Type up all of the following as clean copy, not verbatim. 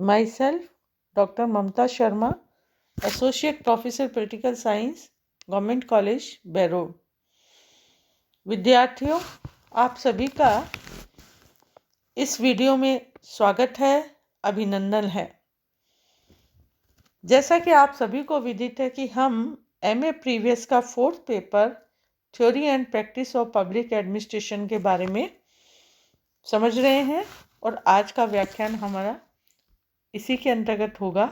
Myself, Dr. Mamta Sharma, Associate Professor Political Science, government college Berod. विद्यार्थियों, आप सभी का इस वीडियो में स्वागत है, अभिनंदन है। जैसा कि आप सभी को विदित है कि हम एमए प्रीवियस का 4th paper theory and practice of public administration के बारे में समझ रहे हैं और आज का व्याख्यान हमारा इसी के अंतर्गत होगा।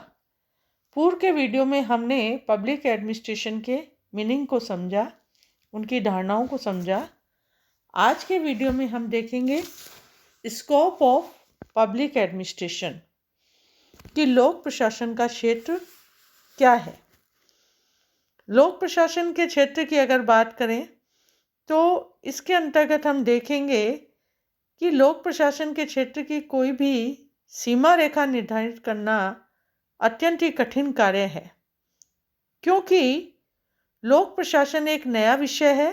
पूर्व के वीडियो में हमने पब्लिक एडमिनिस्ट्रेशन के मीनिंग को समझा, उनकी धारणाओं को समझा। आज के वीडियो में हम देखेंगे स्कोप ऑफ पब्लिक एडमिनिस्ट्रेशन कि लोक प्रशासन का क्षेत्र क्या है। लोक प्रशासन के क्षेत्र की अगर बात करें तो इसके अंतर्गत हम देखेंगे कि लोक प्रशासन के क्षेत्र की कोई भी सीमा रेखा निर्धारित करना अत्यंत ही कठिन कार्य है, क्योंकि लोक प्रशासन एक नया विषय है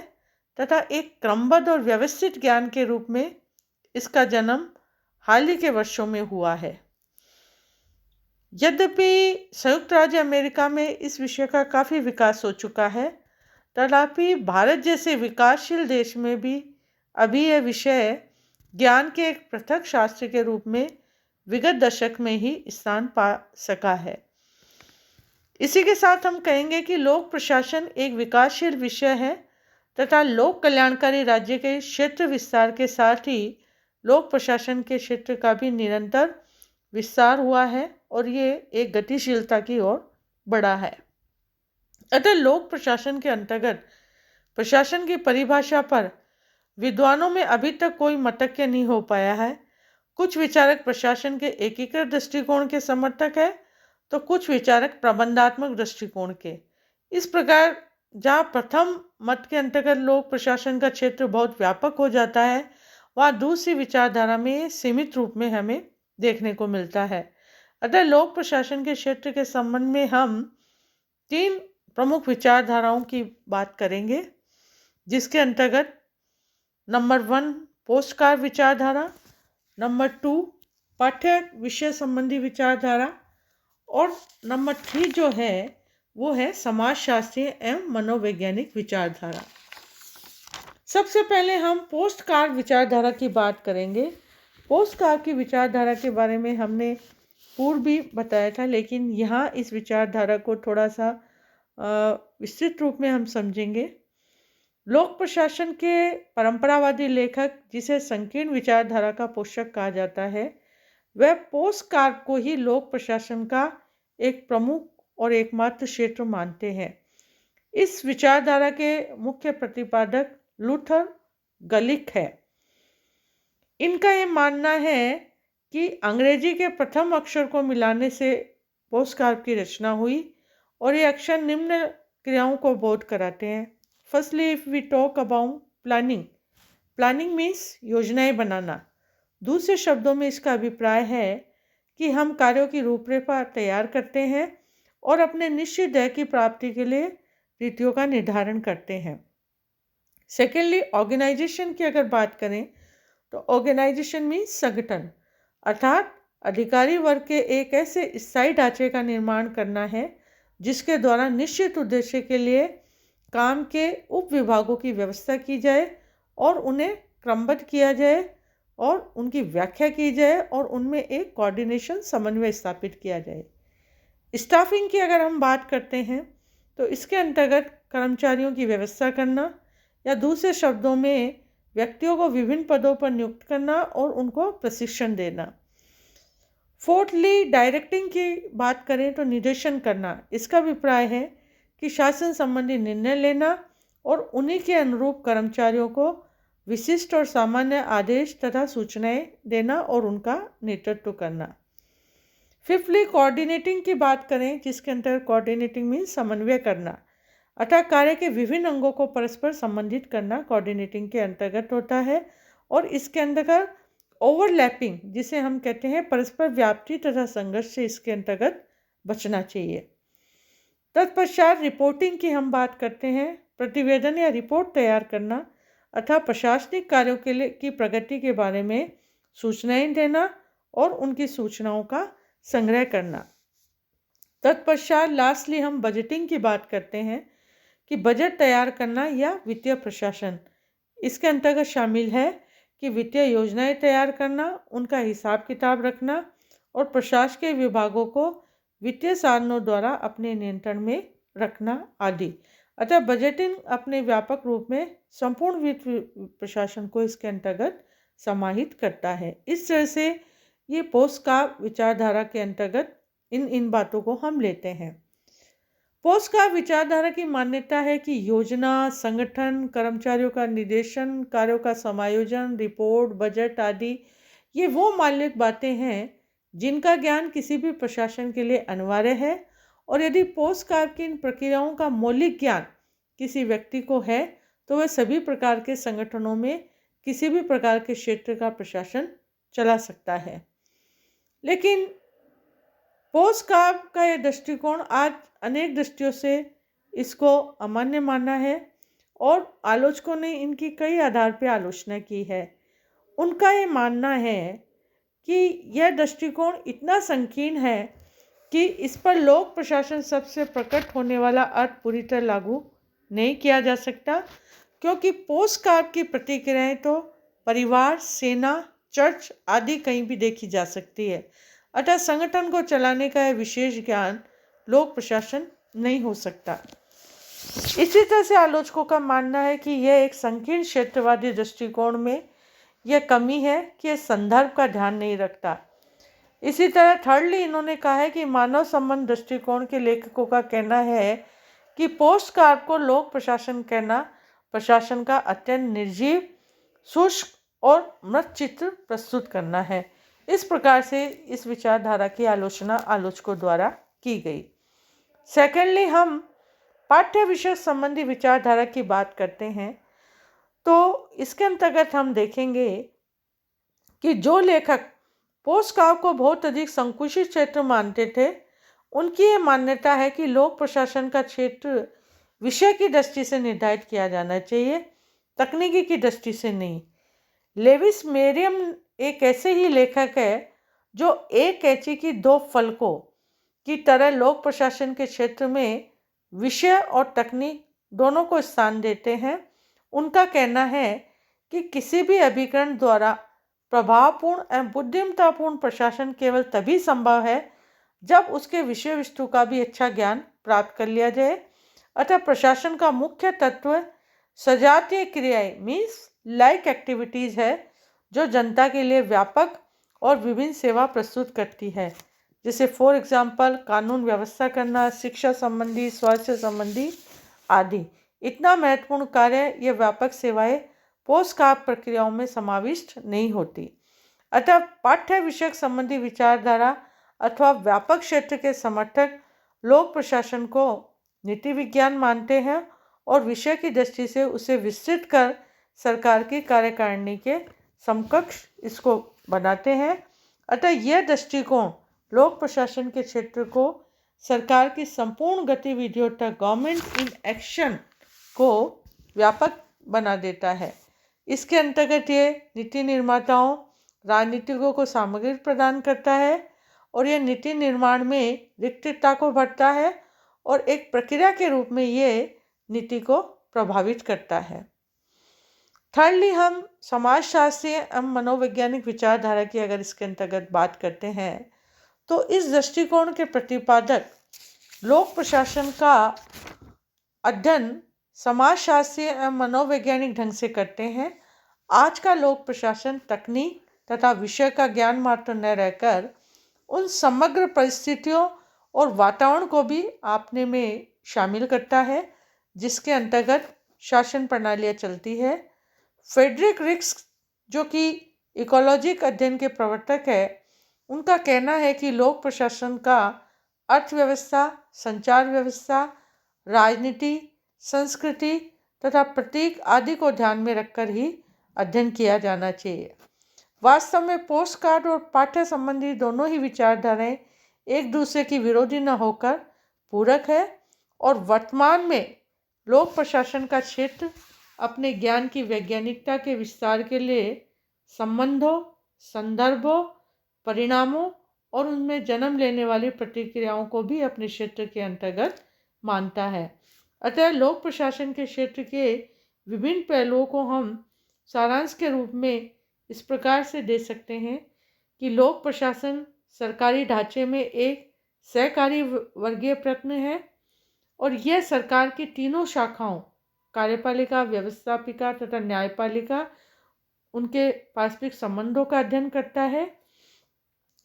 तथा एक क्रमबद्ध और व्यवस्थित ज्ञान के रूप में इसका जन्म हाल ही के वर्षों में हुआ है। यद्यपि संयुक्त राज्य अमेरिका में इस विषय का काफ़ी विकास हो चुका है, तथापि भारत जैसे विकासशील देश में भी अभी यह विषय ज्ञान के एक पृथक शास्त्र के रूप में विगत दशक में ही स्थान पा सका है। इसी के साथ हम कहेंगे कि लोक प्रशासन एक विकासशील विषय है तथा लोक कल्याणकारी राज्य के क्षेत्र विस्तार के साथ ही लोक प्रशासन के क्षेत्र का भी निरंतर विस्तार हुआ है और ये एक गतिशीलता की ओर बढ़ा है। अतः लोक प्रशासन के अंतर्गत प्रशासन की परिभाषा पर विद्वानों में अभी तक कोई मतैक्य नहीं हो पाया है। कुछ विचारक प्रशासन के एकीकृत दृष्टिकोण के समर्थक है तो कुछ विचारक प्रबंधात्मक दृष्टिकोण के। इस प्रकार जहाँ प्रथम मत के अंतर्गत लोक प्रशासन का क्षेत्र बहुत व्यापक हो जाता है, वहाँ दूसरी विचारधारा में सीमित रूप में हमें देखने को मिलता है। अतः लोक प्रशासन के क्षेत्र के संबंध में हम 3 प्रमुख विचारधाराओं की बात करेंगे, जिसके अंतर्गत नंबर 1 पोस्टकार्ड विचारधारा, नंबर 2 पाठ्य विषय संबंधी विचारधारा और नंबर 3 जो है वो है समाजशास्त्रीय एवं मनोवैज्ञानिक विचारधारा। सबसे पहले हम पोस्टकार्ड विचारधारा की बात करेंगे। पोस्टकार्ड की विचारधारा के बारे में हमने पूर्व भी बताया था, लेकिन यहाँ इस विचारधारा को थोड़ा सा विस्तृत रूप में हम समझेंगे। लोक प्रशासन के परंपरावादी लेखक, जिसे संकीर्ण विचारधारा का पोषक कहा जाता है, वह पोस्टकार्ड को ही लोक प्रशासन का एक प्रमुख और एकमात्र क्षेत्र मानते हैं। इस विचारधारा के मुख्य प्रतिपादक लूथर गलिक है। इनका ये मानना है कि अंग्रेजी के प्रथम अक्षर को मिलाने से पोस्टकार्ड की रचना हुई और ये अक्षर निम्न क्रियाओं को बोध कराते हैं। Firstly, if we talk about planning means योजनाएं बनाना। दूसरे शब्दों में इसका अभिप्राय है कि हम कार्यों की रूपरेखा तैयार करते हैं और अपने निश्चित ध्येय की प्राप्ति के लिए रीतियों का निर्धारण करते हैं। सेकेंडली, ऑर्गेनाइजेशन की अगर बात करें तो ऑर्गेनाइजेशन मीन्स संगठन, अर्थात अधिकारी वर्ग के एक ऐसे स्थायी ढांचे का निर्माण करना है जिसके द्वारा निश्चित उद्देश्य के लिए काम के उप विभागों की व्यवस्था की जाए और उन्हें क्रमबद्ध किया जाए और उनकी व्याख्या की जाए और उनमें एक कोऑर्डिनेशन समन्वय स्थापित किया जाए। स्टाफिंग की अगर हम बात करते हैं तो इसके अंतर्गत कर्मचारियों की व्यवस्था करना या दूसरे शब्दों में व्यक्तियों को विभिन्न पदों पर नियुक्त करना और उनको प्रशिक्षण देना। फोर्थली, डायरेक्टिंग की बात करें तो निर्देशन करना। इसका अभिप्राय है कि शासन संबंधी निर्णय लेना और उन्हीं के अनुरूप कर्मचारियों को विशिष्ट और सामान्य आदेश तथा सूचनाएं देना और उनका नेतृत्व करना। फिफ्थली, कोऑर्डिनेटिंग की बात करें, जिसके अंतर्गत कोऑर्डिनेटिंग मीन्स समन्वय करना, अर्थात कार्य के विभिन्न अंगों को परस्पर संबंधित करना कोऑर्डिनेटिंग के अंतर्गत होता है और इसके अंतर्गत ओवरलैपिंग, जिसे हम कहते हैं परस्पर व्याप्ति तथा संघर्ष से इसके अंतर्गत बचना चाहिए। तत्पश्चात रिपोर्टिंग की हम बात करते हैं। प्रतिवेदन या रिपोर्ट तैयार करना अथवा प्रशासनिक कार्यों के लिए की प्रगति के बारे में सूचनाएं देना और उनकी सूचनाओं का संग्रह करना। तत्पश्चात लास्टली हम बजटिंग की बात करते हैं कि बजट तैयार करना या वित्तीय प्रशासन। इसके अंतर्गत शामिल है कि वित्तीय योजनाएं तैयार करना, उनका हिसाब किताब रखना और प्रशासकीय विभागों को वित्तीय साधनों द्वारा अपने नियंत्रण में रखना आदि। अतः बजटिंग अपने व्यापक रूप में संपूर्ण वित्त प्रशासन को इसके अंतर्गत समाहित करता है। इस तरह से ये पोस्ट का विचारधारा के अंतर्गत इन बातों को हम लेते हैं। पोस्ट का विचारधारा की मान्यता है कि योजना, संगठन, कर्मचारियों का निर्देशन, कार्यों का समायोजन, रिपोर्ट, बजट आदि ये वो मौलिक बातें हैं जिनका ज्ञान किसी भी प्रशासन के लिए अनिवार्य है। और यदि पोस्ट कार्य की इन प्रक्रियाओं का मौलिक ज्ञान किसी व्यक्ति को है तो वह सभी प्रकार के संगठनों में किसी भी प्रकार के क्षेत्र का प्रशासन चला सकता है। लेकिन पोस्ट कार्य का यह दृष्टिकोण आज अनेक दृष्टियों से इसको अमान्य माना है और आलोचकों ने इनकी कई आधार पर आलोचना की है। उनका ये मानना है कि यह दृष्टिकोण इतना संकीर्ण है कि इस पर लोक प्रशासन सबसे प्रकट होने वाला अर्थ पूरी तरह लागू नहीं किया जा सकता, क्योंकि पोस्ट कार्य की प्रतिक्रियाएं तो परिवार, सेना, चर्च आदि कहीं भी देखी जा सकती है। अतः संगठन को चलाने का यह विशेष ज्ञान लोक प्रशासन नहीं हो सकता। इसी तरह से आलोचकों का मानना है कि यह एक संकीर्ण क्षेत्रवादी दृष्टिकोण में यह कमी है कि यह संदर्भ का ध्यान नहीं रखता। इसी तरह थर्डली इन्होंने कहा है कि मानव संबंध दृष्टिकोण के लेखकों का कहना है कि पोस्ट कार्य को लोक प्रशासन कहना प्रशासन का अत्यंत निर्जीव, शुष्क और मृत चित्र प्रस्तुत करना है। इस प्रकार से इस विचारधारा की आलोचना आलोचकों द्वारा की गई। सेकेंडली हम पाठ्य विषय संबंधी विचारधारा की बात करते हैं तो इसके अंतर्गत हम देखेंगे कि जो लेखक पोस्ट कार्य को बहुत अधिक संकुचित क्षेत्र मानते थे, उनकी ये मान्यता है कि लोक प्रशासन का क्षेत्र विषय की दृष्टि से निर्धारित किया जाना चाहिए, तकनीकी की दृष्टि से नहीं। लेविस मेरियम एक ऐसे ही लेखक है जो एक कैंची की दो फलकों की तरह लोक प्रशासन के क्षेत्र में विषय और तकनीक दोनों को स्थान देते हैं। उनका कहना है कि किसी भी अभिकरण द्वारा प्रभावपूर्ण एवं बुद्धिमत्तापूर्ण प्रशासन केवल तभी संभव है जब उसके विषय वस्तु का भी अच्छा ज्ञान प्राप्त कर लिया जाए। अतः प्रशासन का मुख्य तत्व सजातीय क्रियाएं मीन्स लाइक एक्टिविटीज़ है जो जनता के लिए व्यापक और विभिन्न सेवा प्रस्तुत करती है, जैसे फॉर एग्जाम्पल कानून व्यवस्था करना, शिक्षा संबंधी, स्वास्थ्य संबंधी आदि। इतना महत्वपूर्ण कार्य ये व्यापक सेवाएं पोस्ट कार्य प्रक्रियाओं में समाविष्ट नहीं होती। अतः पाठ्य विषयक संबंधी विचारधारा अथवा व्यापक क्षेत्र के समर्थक लोक प्रशासन को नीति विज्ञान मानते हैं और विषय की दृष्टि से उसे विस्तृत कर सरकार की कार्यकारिणी के समकक्ष इसको बनाते हैं। अतः यह दृष्टिकोण लोक प्रशासन के क्षेत्र को सरकार की संपूर्ण गतिविधियों तक गवर्नमेंट इन एक्शन को व्यापक बना देता है। इसके अंतर्गत ये नीति निर्माताओं, राजनीतिकों को सामग्री प्रदान करता है और यह नीति निर्माण में रिक्तता को भरता है और एक प्रक्रिया के रूप में ये नीति को प्रभावित करता है। थर्डली हम समाजशास्त्रीय एवं मनोवैज्ञानिक विचारधारा की अगर इसके अंतर्गत बात करते हैं तो इस दृष्टिकोण के प्रतिपादक लोक प्रशासन का अध्ययन समाजशास्त्रीय एवं मनोवैज्ञानिक ढंग से करते हैं। आज का लोक प्रशासन तकनीक तथा विषय का ज्ञान मात्र न रहकर उन समग्र परिस्थितियों और वातावरण को भी अपने में शामिल करता है जिसके अंतर्गत शासन प्रणालियाँ चलती है। फ्रेडरिक रिक्स जो कि इकोलॉजिक अध्ययन के प्रवर्तक है, उनका कहना है कि लोक प्रशासन का अर्थव्यवस्था, संचार व्यवस्था, राजनीति, संस्कृति तथा प्रतीक आदि को ध्यान में रखकर ही अध्ययन किया जाना चाहिए। वास्तव में पोस्ट कार्ड और पाठ्य संबंधी दोनों ही विचारधाराएं एक दूसरे की विरोधी न होकर पूरक है और वर्तमान में लोक प्रशासन का क्षेत्र अपने ज्ञान की वैज्ञानिकता के विस्तार के लिए संबंधों, संदर्भों, परिणामों और उनमें जन्म लेने वाली प्रतिक्रियाओं को भी अपने क्षेत्र के अंतर्गत मानता है। अतः लोक प्रशासन के क्षेत्र के विभिन्न पहलुओं को हम सारांश के रूप में इस प्रकार से दे सकते हैं कि लोक प्रशासन सरकारी ढांचे में एक सहकारी वर्गीय प्रश्न है और यह सरकार की तीनों शाखाओं कार्यपालिका, व्यवस्थापिका तथा न्यायपालिका उनके पारस्परिक संबंधों का अध्ययन करता है।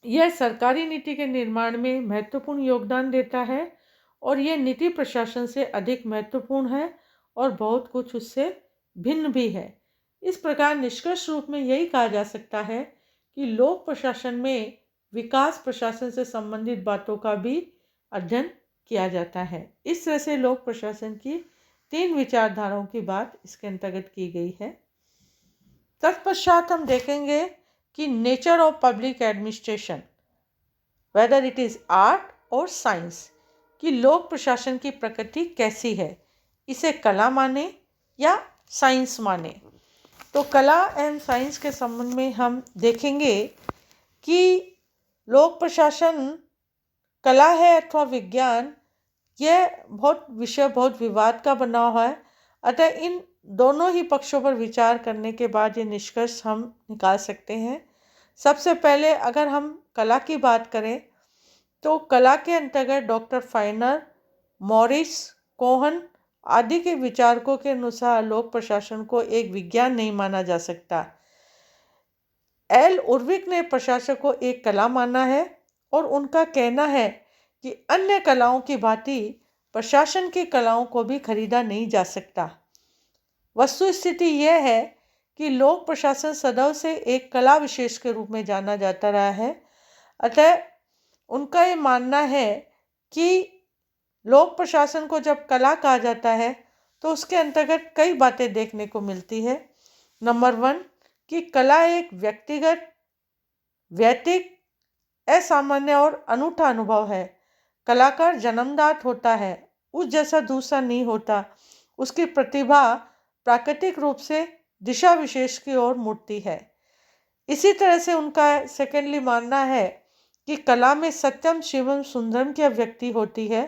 यह सरकारी नीति के निर्माण में महत्वपूर्ण योगदान देता है और यह नीति प्रशासन से अधिक महत्वपूर्ण है और बहुत कुछ उससे भिन्न भी है। इस प्रकार निष्कर्ष रूप में यही कहा जा सकता है कि लोक प्रशासन में विकास प्रशासन से संबंधित बातों का भी अध्ययन किया जाता है। इस तरह से लोक प्रशासन की 3 विचारधाराओं की बात इसके अंतर्गत की गई है। तत्पश्चात हम देखेंगे कि nature of public administration, whether it is art और साइंस, कि लोक प्रशासन की प्रकृति कैसी है, इसे कला माने या साइंस माने। तो कला एवं साइंस के संबंध में हम देखेंगे कि लोक प्रशासन कला है अथवा विज्ञान, यह बहुत विवाद का बना हुआ है। अतः इन दोनों ही पक्षों पर विचार करने के बाद ये निष्कर्ष हम निकाल सकते हैं। सबसे पहले अगर हम कला की बात करें तो कला के अंतर्गत डॉक्टर फाइनर, मॉरिस, कोहन आदि के विचारकों के अनुसार लोक प्रशासन को एक विज्ञान नहीं माना जा सकता। एल उर्विक ने प्रशासन को एक कला माना है और उनका कहना है कि अन्य कलाओं की भांति प्रशासन की कलाओं को भी खरीदा नहीं जा सकता। वस्तु स्थिति यह है कि लोक प्रशासन सदैव से एक कला विशेष के रूप में जाना जाता रहा है। अतः उनका ये मानना है कि लोक प्रशासन को जब कला कहा जाता है तो उसके अंतर्गत कई बातें देखने को मिलती है। नंबर 1 कि कला एक व्यक्तिगत, वैयक्तिक, असामान्य और अनूठा अनुभव है। कलाकार जन्मजात होता है, उस जैसा दूसरा नहीं होता। उसकी प्रतिभा प्राकृतिक रूप से दिशा विशेष की ओर मुड़ती है। इसी तरह से उनका सेकेंडली मानना है कि कला में सत्यम शिवम सुंदरम की अभिव्यक्ति होती है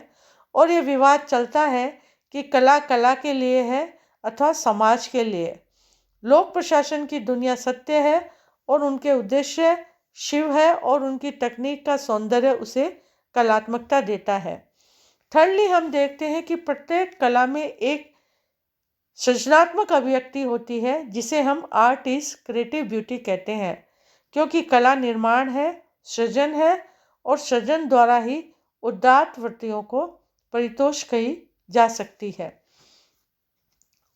और ये विवाद चलता है कि कला कला के लिए है अथवा समाज के लिए। लोक प्रशासन की दुनिया सत्य है और उनके उद्देश्य शिव है और उनकी तकनीक का सौंदर्य उसे कलात्मकता देता है। थर्डली हम देखते हैं कि प्रत्येक कला में एक सृजनात्मक अभिव्यक्ति होती है जिसे हम आर्ट इज क्रिएटिव ब्यूटी कहते हैं, क्योंकि कला निर्माण है, सृजन है और सृजन द्वारा ही उदात्त वृत्तियों को परितोष कही जा सकती है।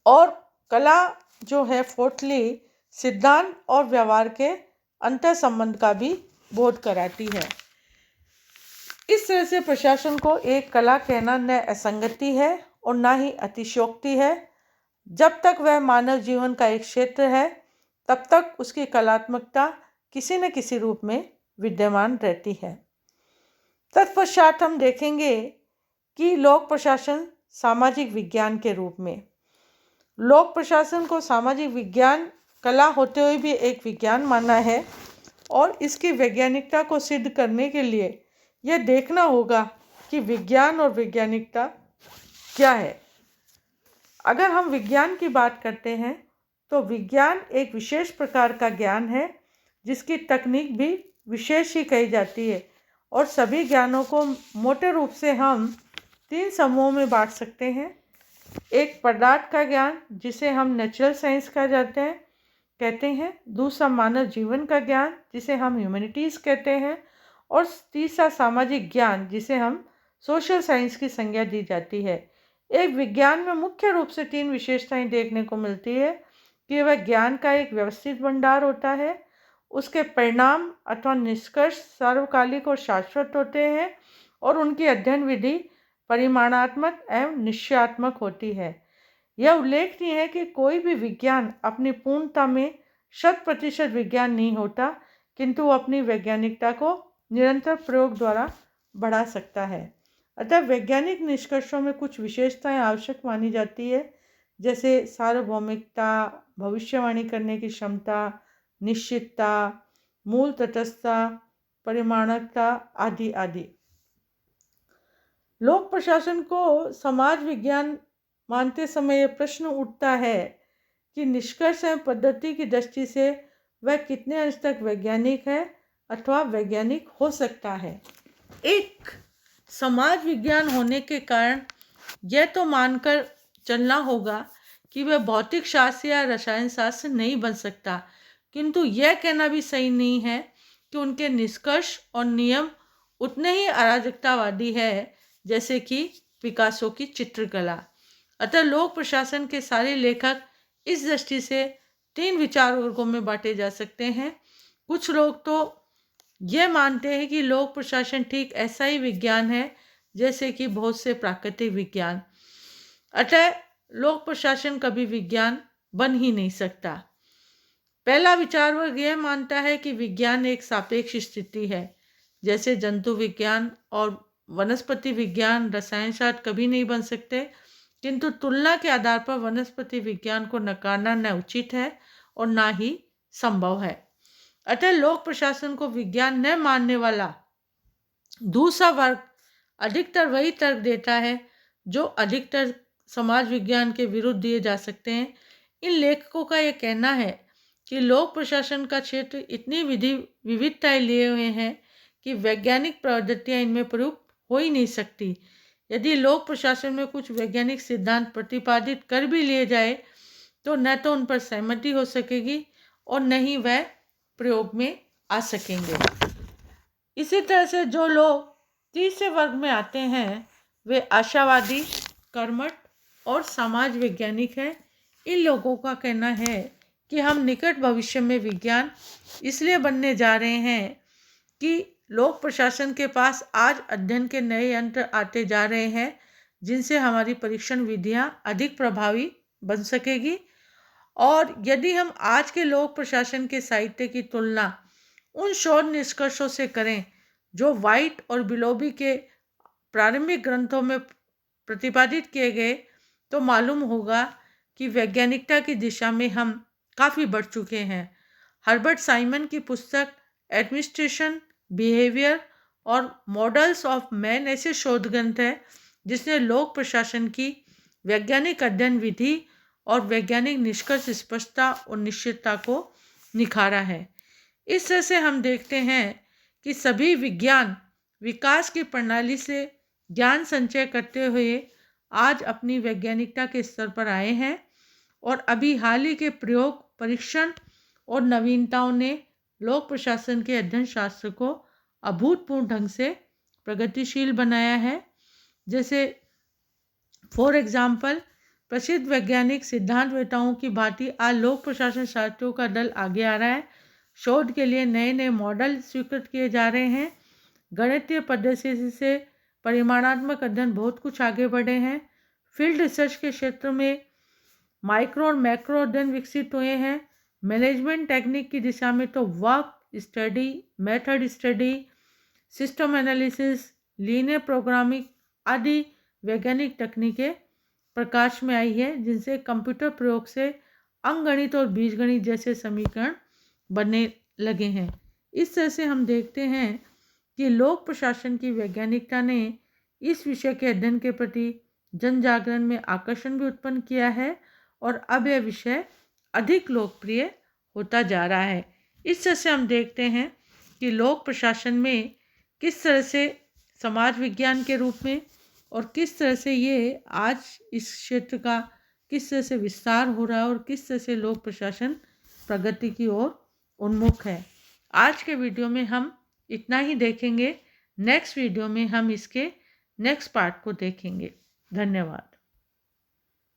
और कला जो है फोर्थली सिद्धांत और व्यवहार के अंतर संबंध का भी बोध कराती है। इस तरह से प्रशासन को एक कला कहना न असंगति है और न ही अतिशयोक्ति है। जब तक वह मानव जीवन का एक क्षेत्र है तब तक उसकी कलात्मकता किसी न किसी रूप में विद्यमान रहती है। तत्पश्चात हम देखेंगे कि लोक प्रशासन सामाजिक विज्ञान के रूप में। लोक प्रशासन को सामाजिक विज्ञान कला होते हुए भी एक विज्ञान माना है और इसकी वैज्ञानिकता को सिद्ध करने के लिए यह देखना होगा कि विज्ञान और वैज्ञानिकता क्या है। अगर हम विज्ञान की बात करते हैं तो विज्ञान एक विशेष प्रकार का ज्ञान है जिसकी तकनीक भी विशेष ही कही जाती है और सभी ज्ञानों को मोटे रूप से हम 3 समूहों में बांट सकते हैं। एक पदार्थ का ज्ञान जिसे हम नेचुरल साइंस कहते हैं, दूसरा मानव जीवन का ज्ञान जिसे हम ह्यूमैनिटीज़ कहते हैं और तीसरा सामाजिक ज्ञान जिसे हम सोशल साइंस की संज्ञा दी जाती है। एक विज्ञान में मुख्य रूप से 3 विशेषताएं देखने को मिलती है कि वह ज्ञान का एक व्यवस्थित भंडार होता है, उसके परिणाम अथवा निष्कर्ष सार्वकालिक और शाश्वत होते हैं और उनकी अध्ययन विधि परिमाणात्मक एवं निश्चयात्मक होती है। यह उल्लेखनीय है कि कोई भी विज्ञान अपनी पूर्णता में 100% विज्ञान नहीं होता, किंतु अपनी वैज्ञानिकता को निरंतर प्रयोग द्वारा बढ़ा सकता है। अतः वैज्ञानिक निष्कर्षों में कुछ विशेषताएं आवश्यक मानी जाती है, जैसे सार्वभौमिकता, भविष्यवाणी करने की क्षमता, निश्चितता, मूल तटस्थता, परिमाणिकता आदि आदि। लोक प्रशासन को समाज विज्ञान मानते समय यह प्रश्न उठता है कि निष्कर्ष एवं पद्धति की दृष्टि से वह कितने अंश तक वैज्ञानिक है अथवा वैज्ञानिक हो सकता है। एक समाज विज्ञान होने के कारण यह तो मानकर चलना होगा कि वह भौतिक शास्त्र या रसायन शास्त्र नहीं बन सकता, किंतु यह कहना भी सही नहीं है कि उनके निष्कर्ष और नियम उतने ही अराजकतावादी है जैसे कि पिकासो की चित्रकला। अतः लोक प्रशासन के सारे लेखक इस दृष्टि से 3 विचार वर्गों में बांटे जा सकते हैं। कुछ लोग तो यह मानते हैं कि लोक प्रशासन ठीक ऐसा ही विज्ञान है जैसे कि बहुत से प्राकृतिक विज्ञान, अतः लोक प्रशासन कभी विज्ञान बन ही नहीं सकता। पहला विचार वर्ग यह मानता है कि विज्ञान एक सापेक्ष स्थिति है, जैसे जंतु विज्ञान और वनस्पति विज्ञान रसायन शास्त्र कभी नहीं बन सकते, किंतु तुलना के आधार पर वनस्पति विज्ञान को नकारना न उचित है और ना ही संभव है। अतः लोक प्रशासन को विज्ञान न मानने वाला दूसरा वर्ग अधिकतर वही तर्क देता है जो अधिकतर समाज विज्ञान के विरुद्ध दिए जा सकते हैं। इन लेखकों का यह कहना है कि लोक प्रशासन का क्षेत्र इतनी विविधताएं लिए हुए हैं कि वैज्ञानिक पद्धतियां इनमें प्रयुक्त हो ही नहीं सकती। यदि लोक प्रशासन में कुछ वैज्ञानिक सिद्धांत प्रतिपादित कर भी लिए जाए तो न तो उन पर सहमति हो सकेगी और न ही वह प्रयोग में आ सकेंगे। इसी तरह से जो लोग तीसरे वर्ग में आते हैं वे आशावादी, कर्मठ और समाज वैज्ञानिक हैं। इन लोगों का कहना है कि हम निकट भविष्य में विज्ञान इसलिए बनने जा रहे हैं कि लोक प्रशासन के पास आज अध्ययन के नए यंत्र आते जा रहे हैं जिनसे हमारी परीक्षण विधियां अधिक प्रभावी बन सकेगी। और यदि हम आज के लोक प्रशासन के साहित्य की तुलना उन शोध निष्कर्षों से करें जो वाइट और बिलोबी के प्रारंभिक ग्रंथों में प्रतिपादित किए गए, तो मालूम होगा कि वैज्ञानिकता की दिशा में हम काफ़ी बढ़ चुके हैं। हर्बर्ट साइमन की पुस्तक एडमिनिस्ट्रेशन, बिहेवियर और मॉडल्स ऑफ मैन ऐसे शोध ग्रंथ है जिसने लोक प्रशासन की वैज्ञानिक अध्ययन विधि और वैज्ञानिक निष्कर्ष स्पष्टता और निश्चितता को निखारा है। इस तरह से हम देखते हैं कि सभी विज्ञान विकास की प्रणाली से ज्ञान संचय करते हुए आज अपनी वैज्ञानिकता के स्तर पर आए हैं और अभी हाल ही के प्रयोग, परीक्षण और नवीनताओं ने लोक प्रशासन के अध्ययन शास्त्र को अभूतपूर्व ढंग से प्रगतिशील बनाया है। जैसे फॉर एग्जाम्पल प्रसिद्ध वैज्ञानिक सिद्धांतवेताओं की भांति आज लोक प्रशासन शास्त्रियों का दल आगे आ रहा है। शोध के लिए नए नए मॉडल स्वीकृत किए जा रहे हैं। गणितीय पद्धति से परिमाणात्मक अध्ययन बहुत कुछ आगे बढ़े हैं। फील्ड रिसर्च के क्षेत्र में माइक्रो और मैक्रो अध्ययन विकसित हुए हैं। मैनेजमेंट टेक्निक की दिशा में तो work study, method study, system analysis, linear programming आदि वैज्ञानिक तकनीकें प्रकाश में आई है जिनसे कंप्यूटर प्रयोग से अंकगणित और बीजगणित जैसे समीकरण बनने लगे हैं। इस तरह से हम देखते हैं कि लोक प्रशासन की वैज्ञानिकता ने इस विषय के अध्ययन के प्रति जन जागरण में आकर्षण भी उत्पन्न किया है और अब यह विषय अधिक लोकप्रिय होता जा रहा है। इस तरह से हम देखते हैं कि लोक प्रशासन में किस तरह से समाज विज्ञान के रूप में और किस तरह से ये आज इस क्षेत्र का किस तरह से विस्तार हो रहा है और किस तरह से लोक प्रशासन प्रगति की ओर उन्मुख है। आज के वीडियो में हम इतना ही देखेंगे। नेक्स्ट वीडियो में हम इसके नेक्स्ट पार्ट को देखेंगे। धन्यवाद।